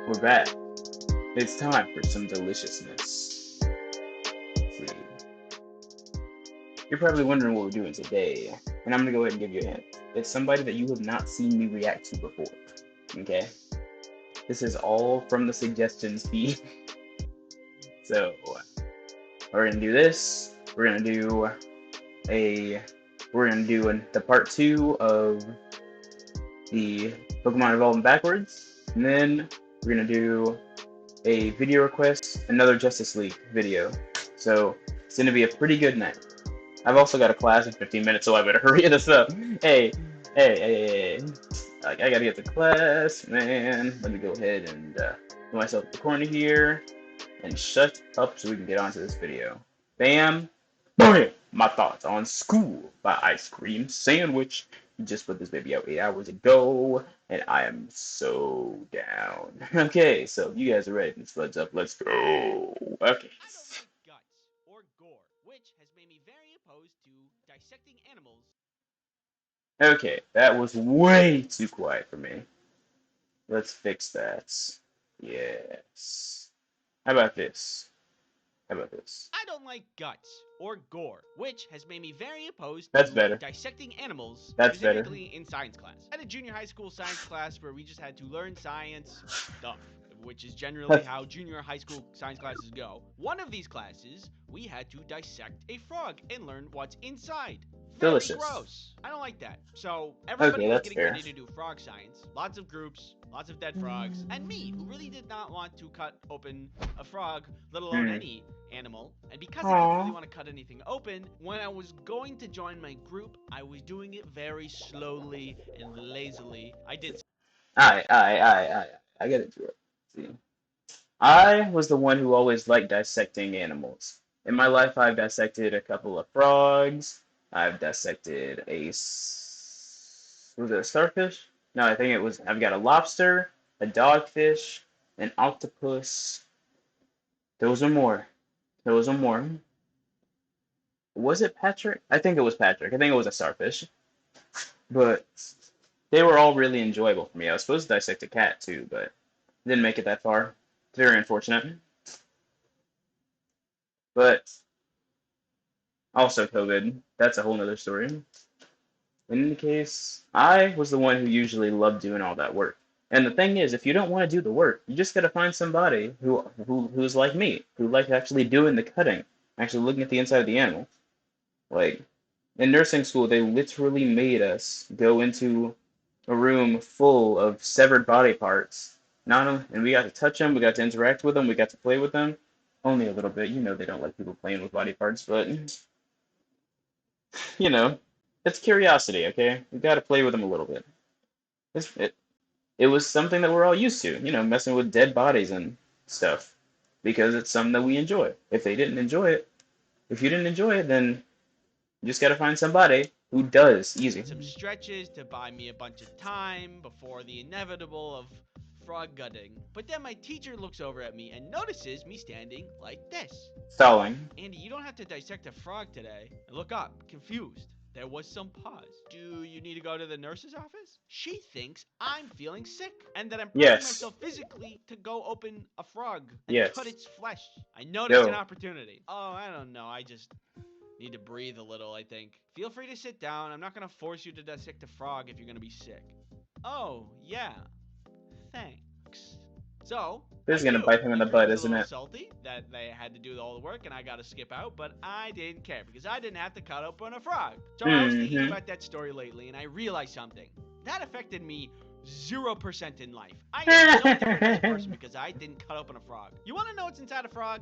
We're back. It's time for some deliciousness. See, you're probably wondering what we're doing today, and I'm gonna go ahead and give you a hint. It's somebody that you have not seen me react to before. Okay? This is all from the suggestions feed. So we're gonna do this. We're gonna do the part 2 of the Pokemon Evolving Backwards, and then we're gonna do a video request, another Justice League video. So it's gonna be a pretty good night. I've also got a class in 15 minutes, so I better hurry this up. Hey. I gotta get to class, man. Let me go ahead and put myself in the corner here and shut up so we can get onto this video. Bam! Boom! My thoughts on School by Ice Cream Sandwich. He just put this baby out 8 hours ago, and I am so down. Okay, so you guys are ready. Let's up. Let's go. Okay. I don't like guts or gore, which has made me very opposed to dissecting animals. Okay, that was way too quiet for me. Let's fix that. Yes. How about this? I don't like guts or gore, which has made me very opposed That's to better. dissecting animals, That's better. specifically in science class. I had a junior high school science class where we just had to learn science stuff, which is generally how junior high school science classes go. One of these classes, we had to dissect a frog and learn what's inside. Very Delicious. gross. I don't like that. So everybody was that's getting fair. ready to do frog science. Lots of groups, lots of dead frogs, and me, who really did not want to cut open a frog, let alone any animal. And because I didn't really want to cut anything open, when I was going to join my group, I was doing it very slowly and lazily. I did. I get into it. See, I was the one who always liked dissecting animals. In my life, I've dissected a couple of frogs. I've dissected was it a starfish? No, I think it was. I've got a lobster, a dogfish, an octopus. Those are more. Was it Patrick? I think it was Patrick. I think it was a starfish. But they were all really enjoyable for me. I was supposed to dissect a cat too, but didn't make it that far. It's very unfortunate. But also COVID. That's a whole nother story. In any case, I was the one who usually loved doing all that work. And the thing is, if you don't want to do the work, you just gotta find somebody who's like me, who likes actually doing the cutting, actually looking at the inside of the animal. Like in nursing school, they literally made us go into a room full of severed body parts. And we got to touch them, we got to interact with them, we got to play with them. Only a little bit. You know they don't like people playing with body parts, but you know, it's curiosity, okay? We got to play with them a little bit. It was something that we're all used to, messing with dead bodies and stuff, because it's something that we enjoy. If you didn't enjoy it, then you just got to find somebody who does. Easy. Some stretches to buy me a bunch of time before the inevitable of frog gutting. But then my teacher looks over at me and notices me standing like this. Stalling. Andy, you don't have to dissect a frog today. I look up, confused. There was some pause. Do you need to go to the nurse's office? She thinks I'm feeling sick and that I'm pushing myself physically to go open a frog and cut its flesh. I noticed an opportunity. Oh, I don't know. I just need to breathe a little, I think. Feel free to sit down. I'm not going to force you to dissect a frog if you're going to be sick. Oh, yeah. Thanks. So, this is gonna bite him in the butt, isn't it? Salty that they had to do all the work and I got to skip out, but I didn't care because I didn't have to cut open a frog. So I was thinking about that story lately and I realized something. That affected me 0% in life. I am no different as a person because I didn't cut open a frog. You want to know what's inside a frog?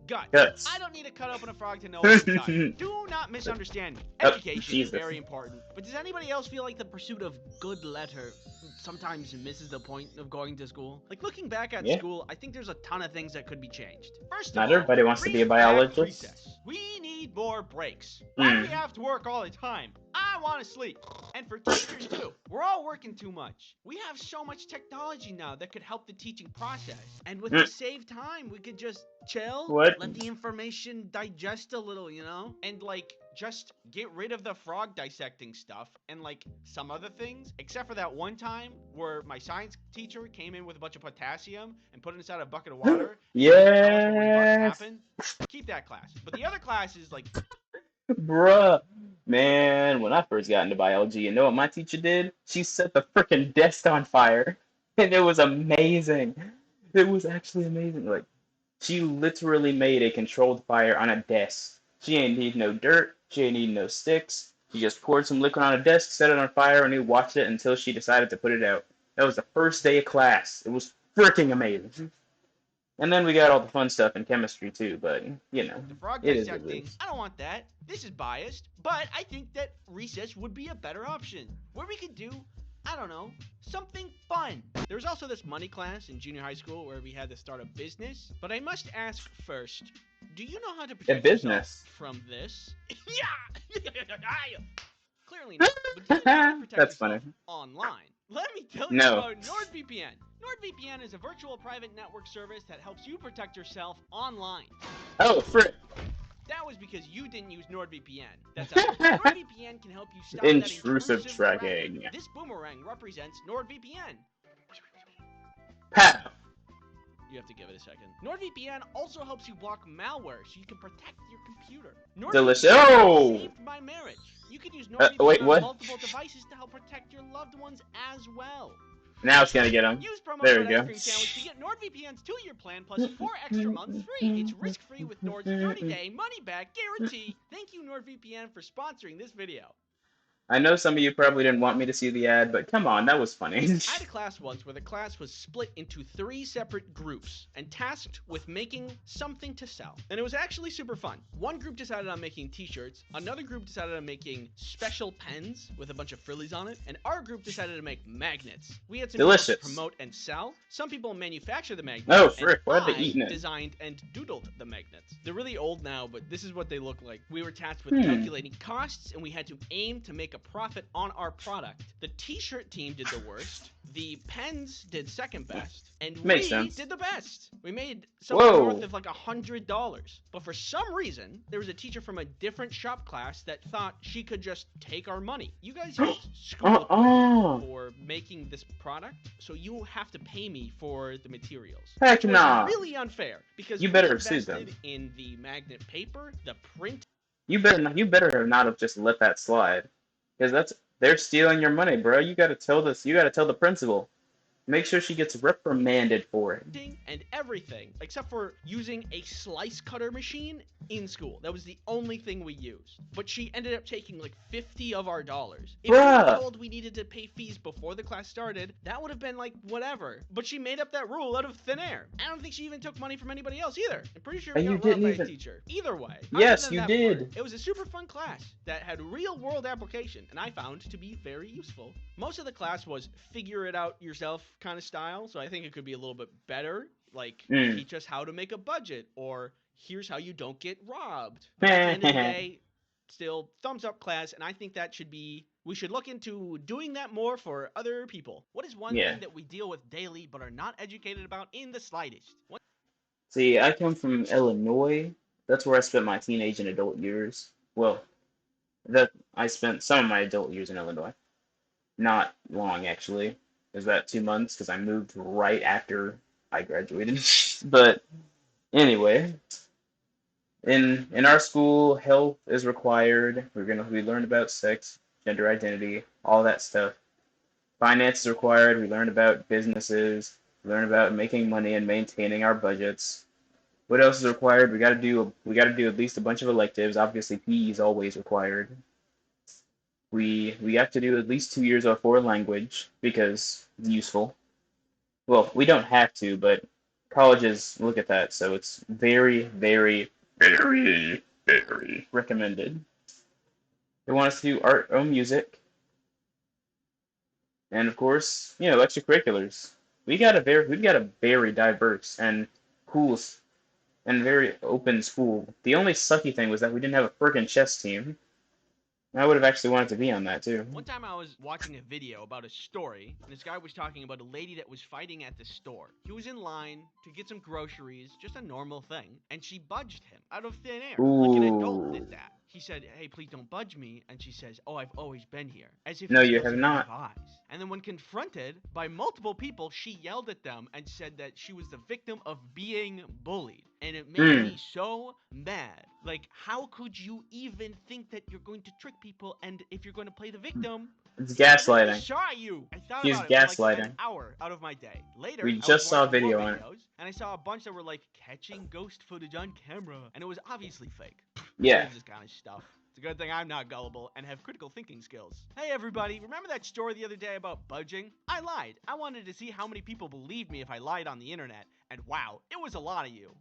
Guts. I don't need to cut open a frog to know what's inside. Do not misunderstand me. Education is very important. But does anybody else feel like the pursuit of good letter sometimes misses the point of going to school? Like looking back at school, I think there's a ton of things that could be changed. First of all, everybody wants to be a biologist. We need more breaks. Why do we have to work all the time? I want to sleep. And for teachers too, we're all working too much. We have so much technology now that could help the teaching process. And with the save time, we could just chill, What? let the information digest a little, and like just get rid of the frog dissecting stuff and like some other things, except for that one time where my science teacher came in with a bunch of potassium and put it inside a bucket of water and didn't tell us what was about to Yes! happen. Keep that class. But the other classes, like, Bruh. Man, when I first got into biology, you know what my teacher did? She set the freaking desk on fire. And it was amazing. It was actually amazing. Like, she literally made a controlled fire on a desk. She ain't need no dirt. She ain't need no sticks. She just poured some liquid on a desk, set it on fire, and we watched it until she decided to put it out. That was the first day of class. It was freaking amazing. And then we got all the fun stuff in chemistry too, but, you know, the frog it is what it dissecting, is. I don't want that. This is biased, but I think that recess would be a better option where we could do, I don't know, something fun. There was also this money class in junior high school where we had to start a business, but I must ask first, do you know how to A protect yourself business. from this? Yeah! Clearly not. But do you know how to protect That's yourself funny. online? Let me tell you No. about NordVPN. NordVPN is a virtual private network service that helps you protect yourself online. Oh, frick. That was because you didn't use NordVPN. That's how NordVPN can help you stop that Intrusive intrusive tracking. This boomerang represents NordVPN. Pow. You have to give it a second. NordVPN also helps you block malware so you can protect your computer. Delicious. NordVPN Oh! saved my marriage. You can use NordVPN wait, on what? multiple devices to help protect your loved ones as well. Now it's gonna get him. Use promo There we code Ice go. Cream Sandwich to get NordVPN's 2-year plan plus 4 extra months free. It's risk-free with Nord's 30-day money-back guarantee. Thank you, NordVPN, for sponsoring this video. I know some of you probably didn't want me to see the ad, but come on, that was funny. I had a class once where the class was split into 3 separate groups and tasked with making something to sell. And it was actually super fun. One group decided on making t-shirts, another group decided on making special pens with a bunch of frillies on it, and our group decided to make magnets. We had some people to promote and sell, some people manufacture the magnets, Oh, frick, why are they I eating it? designed and doodled the magnets. They're really old now, but this is what they look like. We were tasked with calculating costs, and we had to aim to make a profit on our product. The t-shirt team did the worst, the pens did second best, and Makes we sense. did the best. We made something Whoa. north of like $100. But for some reason, there was a teacher from a different shop class that thought she could just take our money. You guys used school equipment for making this product, so you have to pay me for the materials. Heck Which nah. was really unfair because You we better have sued invested them. in the magnet paper, the print. You better have not have just let that slide. Because they're stealing your money, bro. You gotta tell the principal. Make sure she gets reprimanded for it. And everything, except for using a slice cutter machine in school. That was the only thing we used. But she ended up taking like 50 of our dollars. If we were told we needed to pay fees before the class started, that would have been like whatever. But she made up that rule out of thin air. I don't think she even took money from anybody else either. I'm pretty sure we got robbed by a teacher. Either way. Yes, you did. It was a super fun class that had real world application, and I found to be very useful. Most of the class was figure it out yourself kind of style, so I think it could be a little bit better, like teach us how to make a budget, or here's how you don't get robbed. But at the end of the day, still thumbs up class, and I think we should look into doing that more for other people. What is one thing that we deal with daily but are not educated about in the slightest? See, I come from Illinois. That's where I spent my teenage and adult years. Well, I spent some of my adult years in Illinois. Not long, actually. It was about 2 months because I moved right after I graduated. But anyway, in our school, health is required. We learned about sex, gender identity, all that stuff. Finance is required. We learned about businesses. We learned about making money and maintaining our budgets. What else is required? We got to do at least a bunch of electives. Obviously, PE is always required. We have to do at least 2 years of a foreign language because it's useful. Well, we don't have to, but colleges look at that, so it's very, very, very, very recommended. They want us to do art or music, and of course, extracurriculars. We've got a very diverse and cool and very open school. The only sucky thing was that we didn't have a friggin' chess team. I would have actually wanted to be on that too. One time I was watching a video about a story, and this guy was talking about a lady that was fighting at the store. He was in line to get some groceries, just a normal thing, and she budged him out of thin air, like an adult Ooh. did that. He said, "Hey, please don't budge me," and she says, "Oh, I've always been here," as if No, he you have doesn't have not. eyes. And then when confronted by multiple people, she yelled at them and said that she was the victim of being bullied. And it made me so mad. Like, how could you even think that you're going to trick people, and if you're going to play the victim, It's they're gonna gaslighting. destroy you? I thought She's about it for like an gaslighting. hour out of my day. Later, We I was just saw a watching more video on it. videos, and I saw a bunch that were like catching ghost footage on camera, and it was obviously fake. Who Yeah. believes this kind of stuff? It's a good thing I'm not gullible and have critical thinking skills. Hey everybody, remember that story the other day about budging? I lied. I wanted to see how many people believed me if I lied on the internet, and wow, it was a lot of you.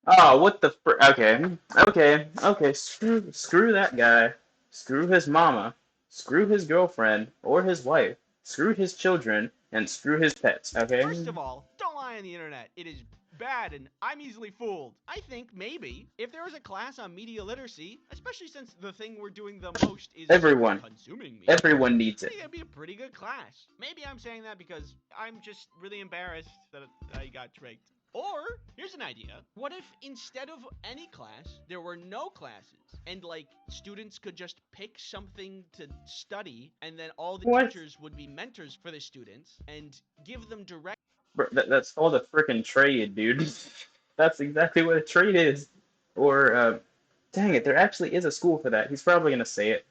Oh, what the fr- Okay. Screw that guy. Screw his mama. Screw his girlfriend or his wife. Screw his children and screw his pets. Okay. First of all, don't lie on the internet. It is bad and I'm easily fooled. I think maybe if there was a class on media literacy, especially since the thing we're doing the most is Everyone. consuming media. Everyone needs I think it. it'd be a pretty good class. Maybe I'm saying that because I'm just really embarrassed that I got tricked. Or, here's an idea. What if instead of any class, there were no classes? And, like, students could just pick something to study, and then all the What? teachers would be mentors for the students and give them direct. That's called a frickin' trade, dude. That's exactly what a trade is. Or, dang it, there actually is a school for that. He's probably gonna say it.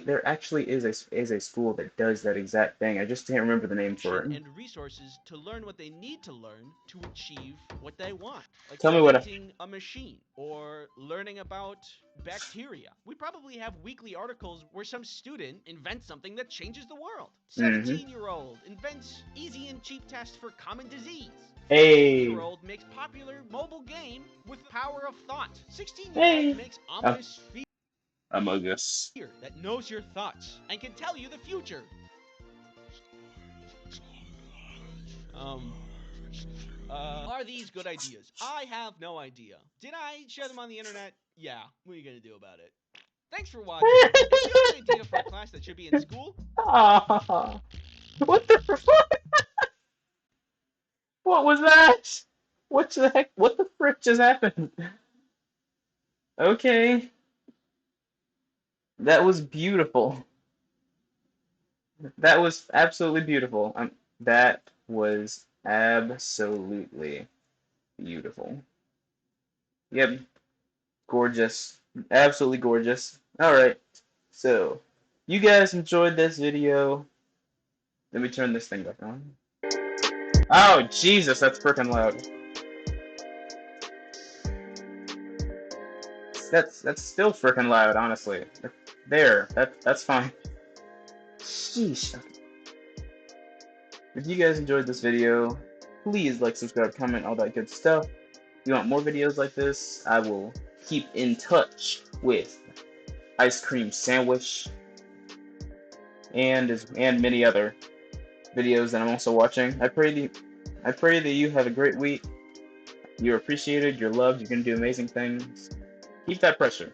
There actually is a school that does that exact thing. I just can't remember the name for it. And resources to learn what they need to learn to achieve what they want. Like Tell me what inventing a machine or learning about bacteria. We probably have weekly articles where some student invents something that changes the world. 17-year-old invents easy and cheap test for common disease. Hey. 16-year-old makes popular mobile game with power of thought. 16-year-old makes ominous fear Among Us. that knows your thoughts and can tell you the future. Are these good ideas? I have no idea. Did I share them on the internet? Yeah. What are you gonna do about it? Thanks for watching. If you have an idea for a class that should be in school, What the frick? What was that? What the heck? What the frick just happened? Okay. That was beautiful. That was absolutely beautiful. That was absolutely beautiful. Yep, gorgeous. Absolutely gorgeous. Alright, so, you guys enjoyed this video. Let me turn this thing back on. Oh, Jesus, that's freaking loud. That's still freaking loud, honestly. There, that's fine. Sheesh. If you guys enjoyed this video, please like, subscribe, comment, all that good stuff. If you want more videos like this, I will keep in touch with Ice Cream Sandwich and many other videos that I'm also watching. I pray that you have a great week. You're appreciated, you're loved, you're gonna do amazing things. Keep that pressure.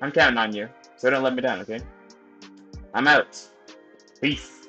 I'm counting on you, so don't let me down, okay? I'm out. Peace.